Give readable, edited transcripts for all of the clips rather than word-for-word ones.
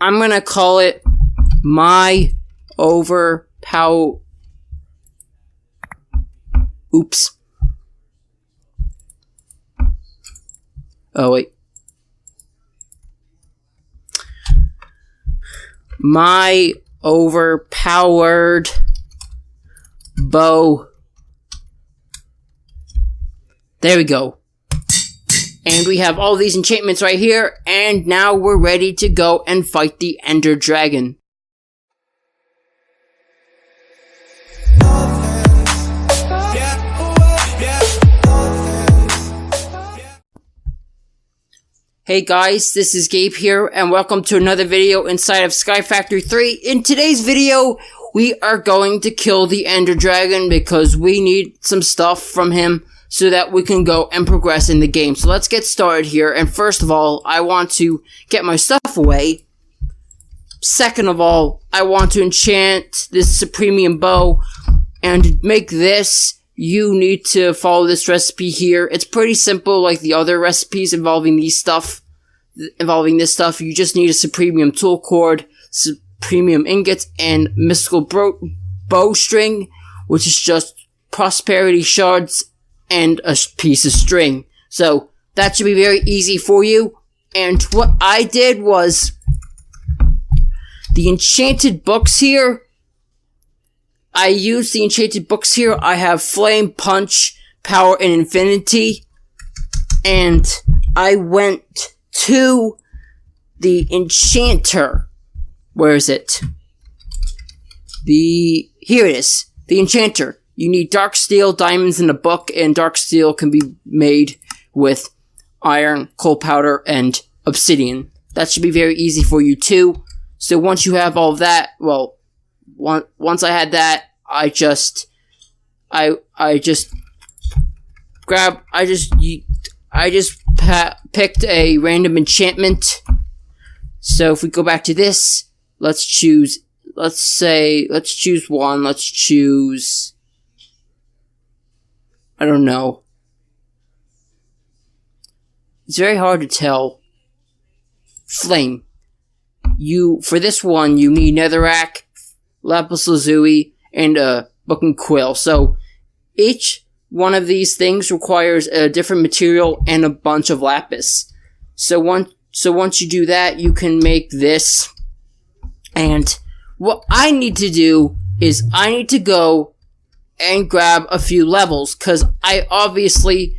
I'm gonna call it my overpower. Oops. Oh, wait. My overpowered bow. There we go. And we have all these enchantments right here, and now we're ready to go and fight the Ender Dragon. Hey guys, this is Gabe here, and welcome to another video inside of Sky Factory 3. In today's video, we are going to kill the Ender Dragon because we need some stuff from him so that we can go and progress in the game. So let's get started here, and first of all, I want to get my stuff away. Second of all, I want to enchant this Supremium bow, and to make this, you need to follow this recipe here. It's pretty simple like the other recipes involving this stuff. You just need a Supremium tool cord, Supremium ingots, and mystical bowstring, which is just prosperity shards and a piece of string. So that should be very easy for you. And what I did was the enchanted books here. I used the enchanted books here. I have Flame, Punch, Power, and Infinity. And I went to the Enchanter. Where is it? Here it is. The Enchanter. You need dark steel, diamonds in a book, and dark steel can be made with iron, coal powder, and obsidian. That should be very easy for you too. So once you have all of that, well, once I had that, I just picked a random enchantment. So if we go back to this, let's choose one. Let's choose, I don't know. It's very hard to tell. Flame. For this one, you need netherrack, lapis lazuli, and a book and quill. So each one of these things requires a different material and a bunch of lapis. So once you do that, you can make this. And what I need to do is I need to go and grab a few levels, because I obviously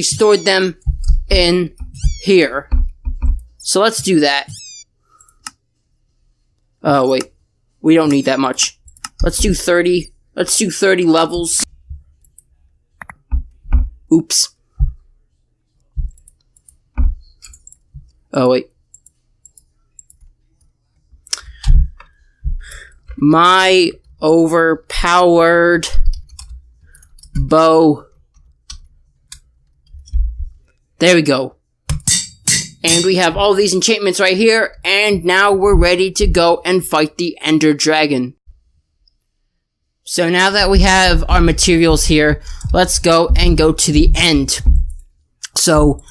stored them in here. So let's do that. Oh wait, we don't need that much. Let's do 30. Let's do 30 levels. Oops. Oh wait. My overpowered bow. There we go. And we have all these enchantments right here, and now we're ready to go and fight the Ender Dragon. So now that we have our materials here, let's go to the end. So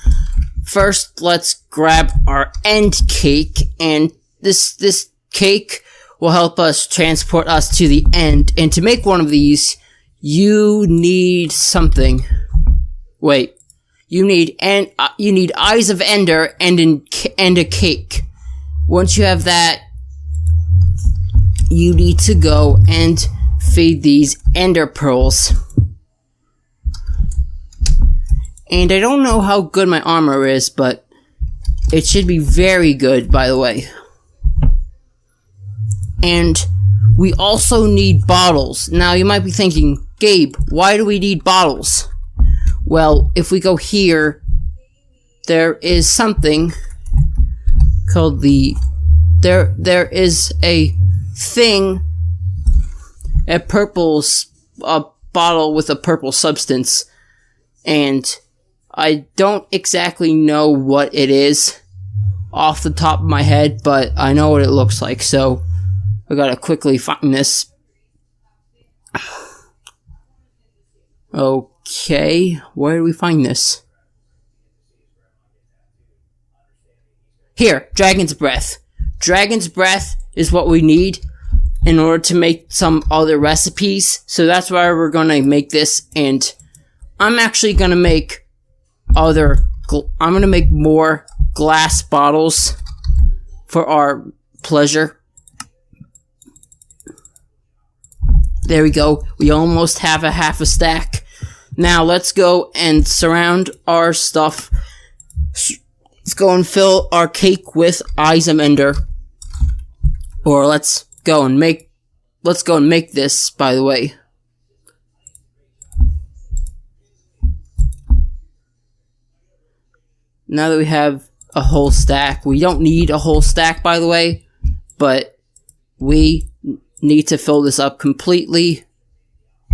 first, let's grab our end cake, and this cake will help us transport us to the end. And to make one of these, you need something. Wait. You need Eyes of Ender and a cake. Once you have that, you need to go and feed these Ender pearls. And I don't know how good my armor is, but it should be very good, by the way. And we also need bottles. Now you might be thinking, Gabe, why do we need bottles? Well, if we go here, there is something called there is a thing, a bottle with a purple substance, and I don't exactly know what it is off the top of my head, but I know what it looks like, so I gotta quickly find this. Okay, where do we find this? Here, Dragon's Breath. Dragon's Breath is what we need in order to make some other recipes. So that's why we're gonna make this, and I'm actually gonna make I'm gonna make more glass bottles for our pleasure. There we go. We almost have a half a stack. Now let's go and surround our stuff. Let's go and fill our cake with eyes of Ender. Or let's go and make this, by the way. Now that we have a whole stack, we don't need a whole stack, by the way, but we need to fill this up completely,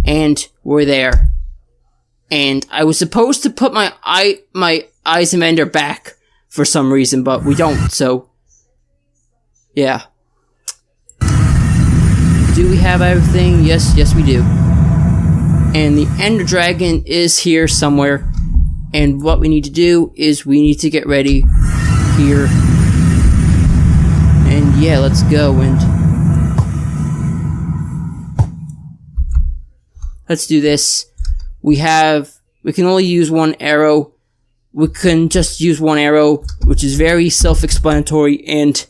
and we're there. And I was supposed to put my eyes of Ender back for some reason, but we don't, so yeah. Do we have everything? Yes, we do. And the Ender Dragon is here somewhere. And what we need to do is we need to get ready here. And yeah, let's go and let's do this. We can only use one arrow. We can just use one arrow, which is very self-explanatory, and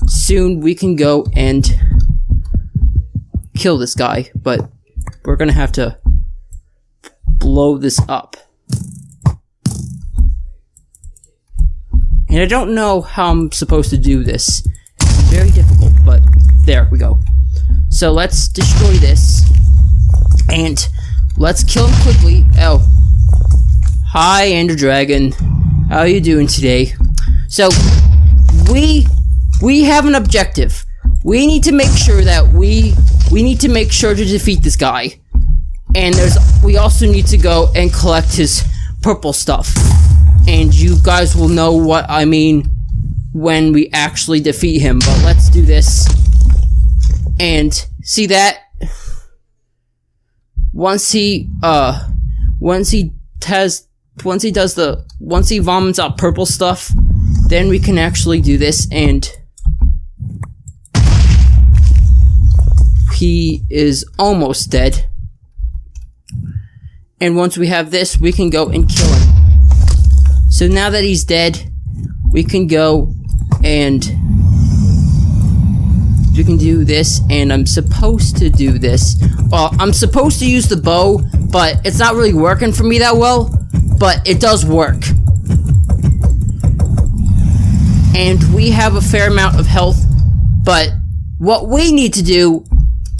soon we can go and kill this guy, but we're gonna have to blow this up. And I don't know how I'm supposed to do this. It's very difficult, but there we go. So let's destroy this, and let's kill him quickly. Oh. Hi, Ender Dragon. How are you doing today? So, we have an objective. We need to make sure that we need to make sure to defeat this guy. And we also need to go and collect his purple stuff. And you guys will know what I mean when we actually defeat him. But let's do this. And see that? Once he vomits out purple stuff, then we can actually do this, and he is almost dead. And once we have this, we can go and kill him. So now that he's dead, we can go and we can do this, and I'm supposed to do this. Well, I'm supposed to use the bow, but it's not really working for me that well, but it does work. And we have a fair amount of health, but what we need to do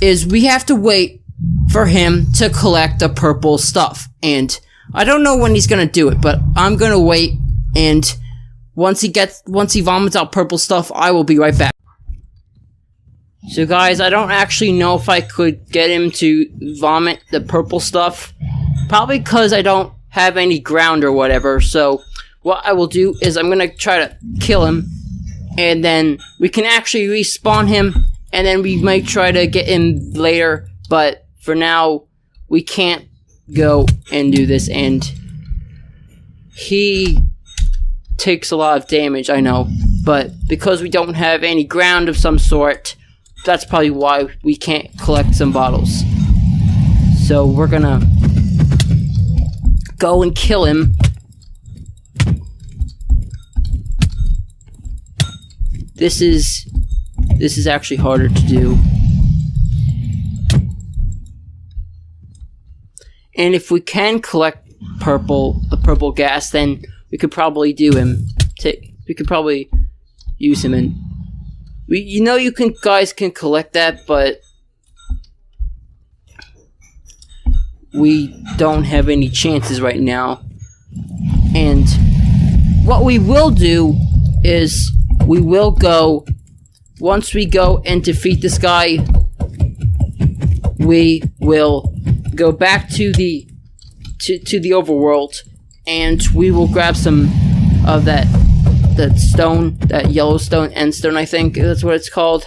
is we have to wait for him to collect the purple stuff. And I don't know when he's gonna do it, but I'm gonna wait, and once he vomits out purple stuff, I will be right back. So guys, I don't actually know if I could get him to vomit the purple stuff. Probably because I don't have any ground or whatever. So what I will do is I'm gonna try to kill him, and then we can actually respawn him, and then we might try to get him later. But for now, we can't go and do this, and he takes a lot of damage, I know. But because we don't have any ground of some sort, that's probably why we can't collect some bottles. So we're gonna go and kill him. This is actually harder to do. And if we can collect the purple gas, then we could probably do him. We could probably use him in. Guys can collect that, but we don't have any chances right now. And what we will do is we will go, once we go and defeat this guy, we will go back to the overworld, and we will grab some of that stone, that yellow stone, endstone, I think that's what it's called.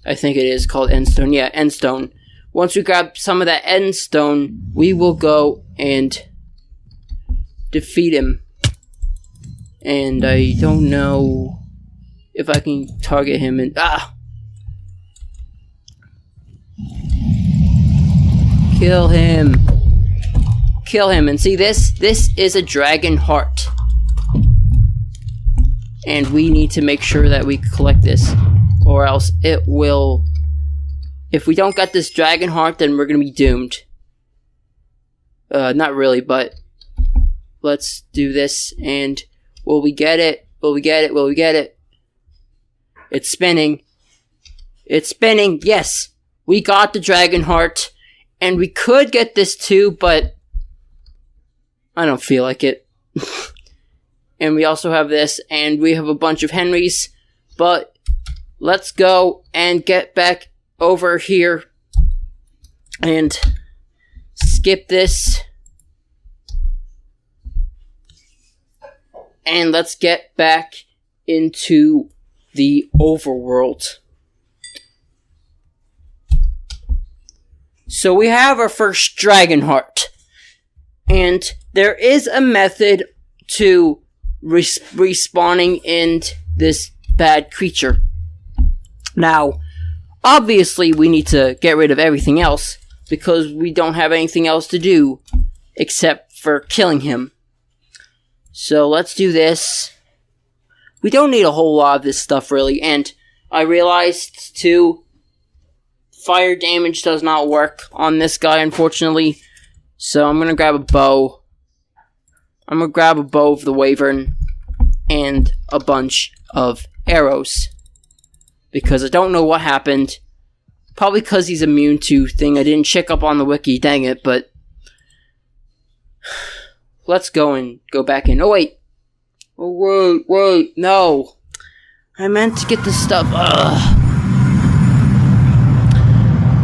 I think it is called endstone. Yeah, endstone. Once we grab some of that endstone, we will go and defeat him. And I don't know if I can target him and kill him. Kill him. And see this? This is a dragon heart. And we need to make sure that we collect this, or else it will... If we don't get this dragon heart, then we're gonna be doomed. Not really, but let's do this. And will we get it? Will we get it? Will we get it? It's spinning. It's spinning. Yes, we got the dragon heart, and we could get this too, but I don't feel like it. And we also have this, and we have a bunch of Henrys, but let's go and get back over here and skip this. And let's get back into the overworld. So we have our first dragon heart. And there is a method to respawning in this bad creature. Now, obviously we need to get rid of everything else, because we don't have anything else to do except for killing him. So let's do this. We don't need a whole lot of this stuff really, and I realized too, fire damage does not work on this guy, unfortunately. So I'm gonna grab a bow. I'm gonna grab a bow of the Wyvern and a bunch of arrows, because I don't know what happened. Probably because he's immune to thing. I didn't check up on the wiki, dang it, but let's go back in. Oh wait. Oh wait, no. I meant to get this stuff. Ugh.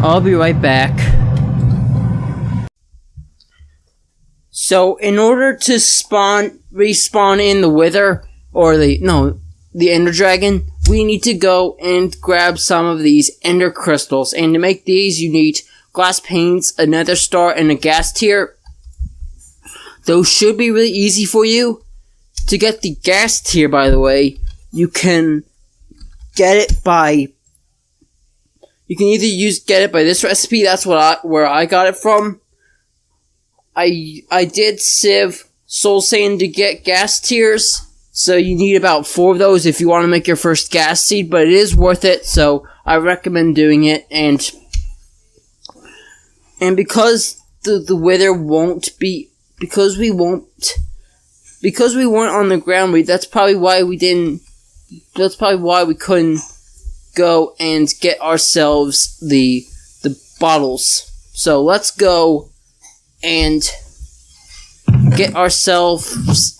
I'll be right back. So in order to respawn in the Wither, or the Ender Dragon, we need to go and grab some of these Ender Crystals. And to make these, you need glass panes, a nether star, and a gas tier. Those should be really easy for you. To get the gas tier, by the way, you can get it by... You can either get it by this recipe, that's where I got it from. I did sieve Soul Sand to get gas tiers. So you need about 4 of those if you want to make your first gas seed, but it is worth it, so I recommend doing it. And because the Wither won't be, because we weren't on the ground, that's probably why we couldn't go and get ourselves the bottles. So let's go and get ourselves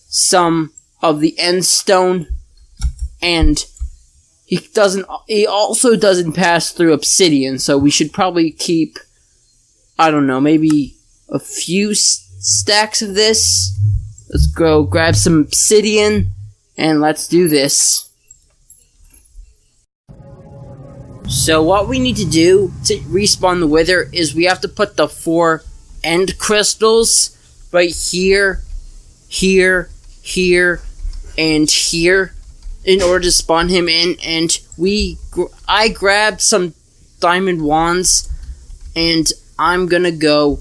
some of the end stone, and he also doesn't pass through obsidian, so we should probably keep, I don't know, maybe a few stacks of this. Let's go grab some obsidian and let's do this. So what we need to do to respawn the Wither is we have to put the 4 end crystals right here, here, here, and here in order to spawn him in. And I grabbed some diamond wands, and I'm gonna go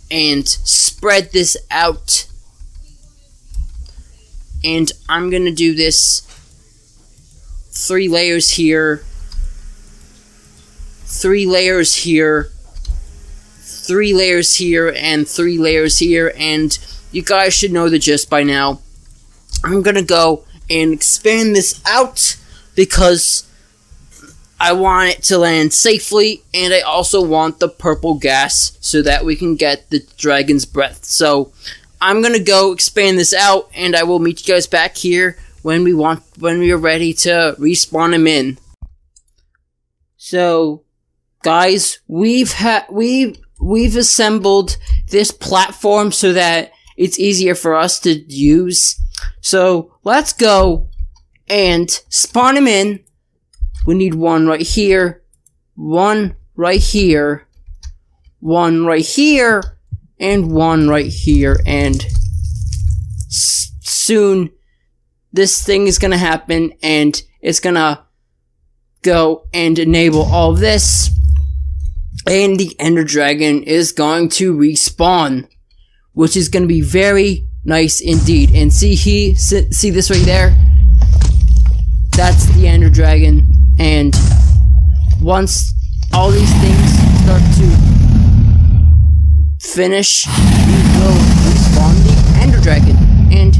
and spread this out. And I'm gonna do this 3 layers here, 3 layers here, 3 layers here, and 3 layers here, and you guys should know the gist by now. I'm gonna go and expand this out because I want it to land safely, and I also want the purple gas so that we can get the dragon's breath. So I'm gonna go expand this out, and I will meet you guys back here when we are ready to respawn him in. So, guys, we've assembled this platform so that it's easier for us to use. So let's go and spawn him in. We need 1 right here, 1 right here, 1 right here, and 1 right here, and soon this thing is gonna happen, and it's gonna go and enable all of this, and the Ender Dragon is going to respawn, which is gonna be very nice indeed. And see this right there? That's the Ender Dragon, and once all these things start to finish, we will respawn the Ender Dragon, and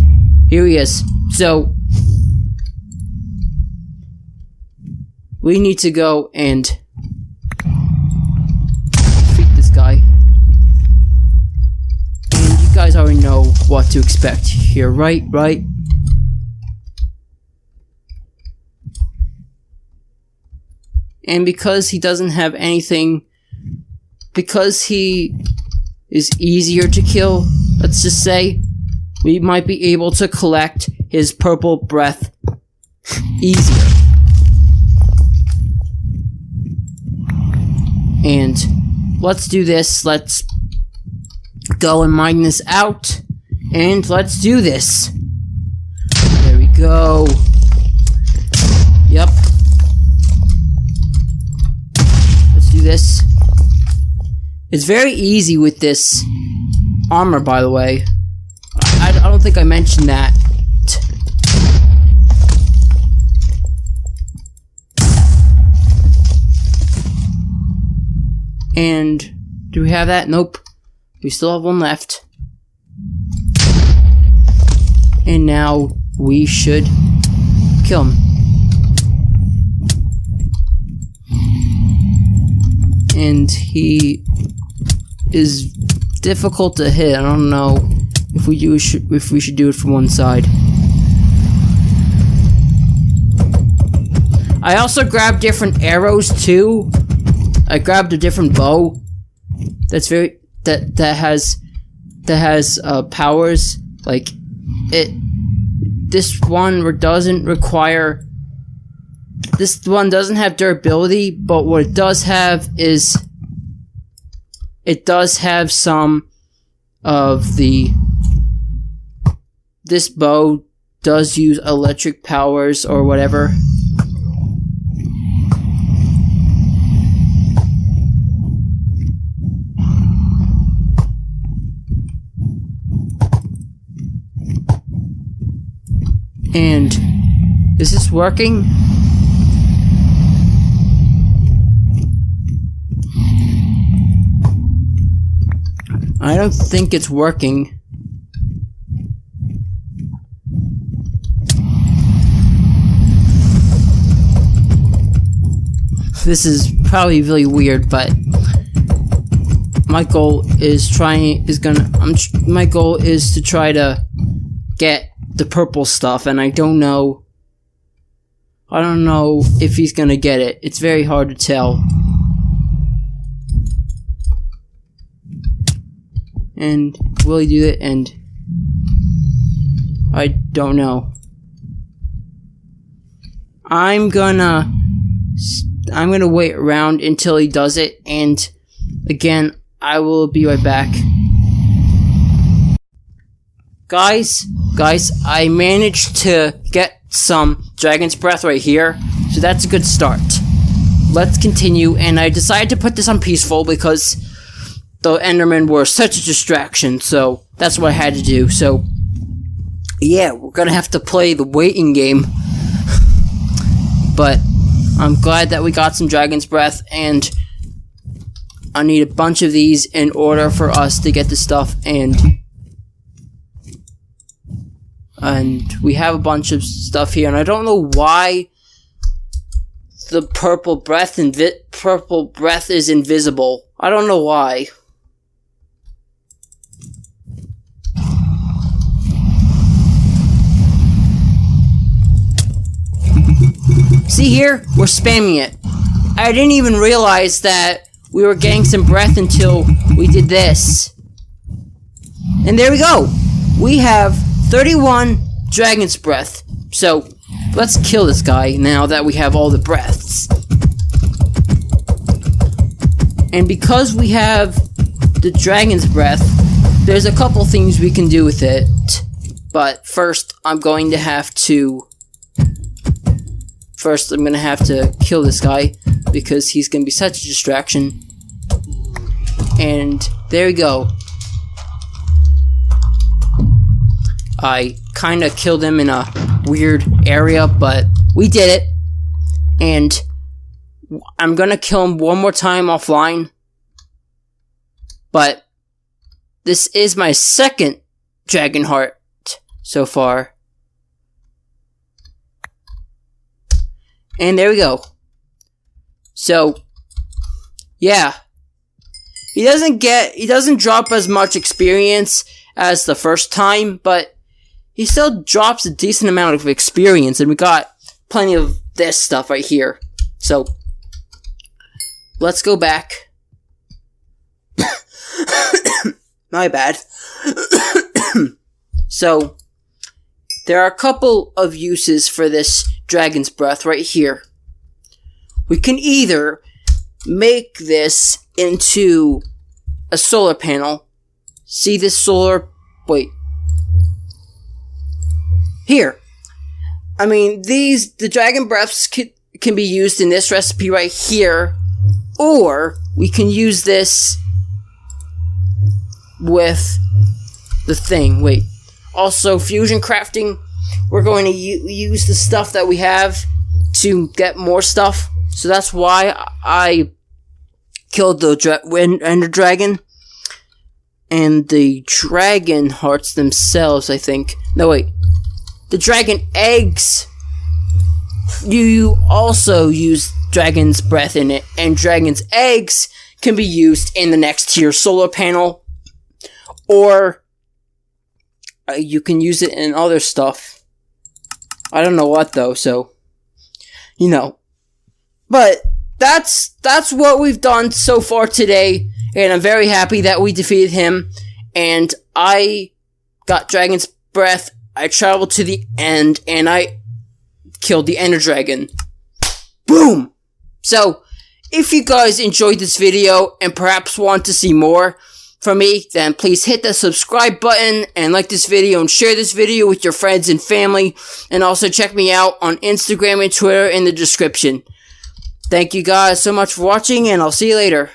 here he is. So we need to go and defeat this guy, and you guys already know what to expect here, right? And because he doesn't have anything, because he is easier to kill, let's just say, we might be able to collect his purple breath easier. And let's do this. Let's go and mine this out, and let's do this. There we go. Yep. Do this. It's very easy with this armor, by the way. I don't think I mentioned that. And do we have that? Nope. We still have one left. And now we should kill him. And he is difficult to hit. I don't know if we should do it from one side. I also grabbed different arrows too. I grabbed a different bow that's very that has powers like it. This one doesn't require. This one doesn't have durability, but what it does have is it does have some of the. This bow does use electric powers or whatever. And is this working? I don't think it's working. This is probably really weird, but my goal is to try to get the purple stuff, and I don't know if he's gonna get it. It's very hard to tell. And will he do it? And I don't know. I'm gonna wait around until he does it, and again, I will be right back. Guys, I managed to get some Dragon's Breath right here, so that's a good start. Let's continue, and I decided to put this on peaceful because the Endermen were such a distraction, so that's what I had to do. So, yeah, we're gonna have to play the waiting game. But I'm glad that we got some Dragon's Breath, and I need a bunch of these in order for us to get the stuff, and we have a bunch of stuff here, and I don't know why the purple breath is invisible. I don't know why. See here? We're spamming it. I didn't even realize that we were getting some breath until we did this. And there we go. We have 31 Dragon's Breath. So, let's kill this guy now that we have all the breaths. And because we have the Dragon's Breath, there's a couple things we can do with it. But first, I'm going to have to kill this guy, because he's going to be such a distraction. And there we go. I kind of killed him in a weird area, but we did it. And I'm going to kill him one more time offline. But this is my second dragon heart so far. And there we go. So, yeah. He doesn't drop as much experience as the first time, but he still drops a decent amount of experience, and we got plenty of this stuff right here. So, let's go back. My bad. So, there are a couple of uses for this dragon's breath right here. We can either make this into a solar panel. See this solar... Wait. Here. I mean, the dragon breaths can be used in this recipe right here. Or, we can use this with the thing. Wait. Also, fusion crafting. We're going to use the stuff that we have to get more stuff. So that's why I killed the Ender Dragon. And the dragon hearts themselves, I think. No, wait. The dragon eggs. You also use dragon's breath in it. And dragon's eggs can be used in the next tier solar panel. Or you can use it in other stuff. I don't know what though, so you know. But that's what we've done so far today, and I'm very happy that we defeated him, and I got Dragon's Breath, I traveled to the end, and I killed the Ender Dragon. Boom! So, if you guys enjoyed this video, and perhaps want to see more from me, then please hit the subscribe button, and like this video, and share this video with your friends and family, and also check me out on Instagram and Twitter in the description. Thank you guys so much for watching, and I'll see you later.